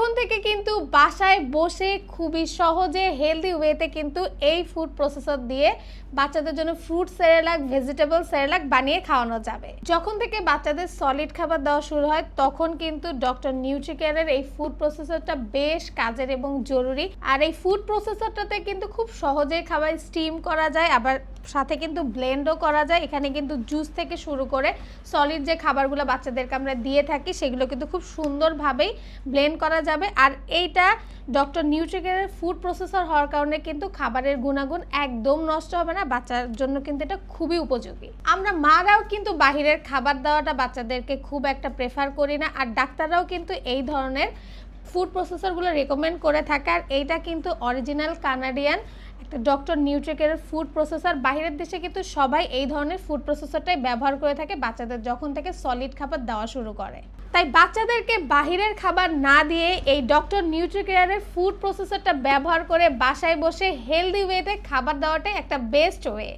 এখন থেকে কিন্তু বাসায় বসে খুবই সহজে হেলদি ওয়েতে কিন্তু এই ফুড প্রসেসর দিয়ে বাচ্চাদের জন্য ফ্রুট সেরেলাক, ভেজিটেবল সেরেলাক বানিয়ে খাওয়ানো যাবে। যখন থেকে বাচ্চাদের সলিড খাবার দেওয়া শুরু হয় তখন কিন্তু ডক্টর নিউট্রিকেয়ারের এই ফুড প্রসেসরটা বেশ কাজের এবং জরুরি। আর এই ফুড প্রসেসরটাতে কিন্তু খুব সহজেই খাবার স্টিম করা যায়, আবার সাথে কিন্তু ব্লেন্ডও করা যায়। এখানে কিন্তু জুস থেকে শুরু করে সলিড যে খাবারগুলো বাচ্চাদেরকে আমরা দিয়ে থাকি সেগুলো কিন্তু খুব সুন্দরভাবেই ব্লেন্ড করা যাবে। আর এইটা ডক্টর নিউট্রিকেয়ারের ফুড প্রসেসর হওয়ার কারণে কিন্তু খাবারের গুণাগুণ একদম নষ্ট হবে না, বাচ্চার জন্য কিন্তু এটা খুবই উপযোগী। আমরা মারাও কিন্তু বাহিরের খাবার দেওয়াটা বাচ্চাদেরকে খুব একটা প্রেফার করি না, আর ডাক্তাররাও কিন্তু এই ধরনের ফুড প্রসেসরগুলো রেকমেন্ড করে থাকে। আর এইটা কিন্তু অরিজিনাল কানাডিয়ান একটা ডক্টর নিউট্রিকেয়ারের ফুড প্রসেসর। বাইরের দেশে কিন্তু সবাই এই ধরনের ফুড প্রসেসরটাই ব্যবহার করে থাকে বাচ্চাদের যখন থেকে সলিড খাবার দেওয়া শুরু করে। তাই বাচ্চাদেরকে বাহিরের খাবার না দিয়ে এই ডক্টর নিউট্রিকেয়ারের ফুড প্রসেসরটা ব্যবহার করে বাসায় বসে হেলদি ওয়েতে খাবার দেওয়াটাই একটা বেস্ট ওয়ে।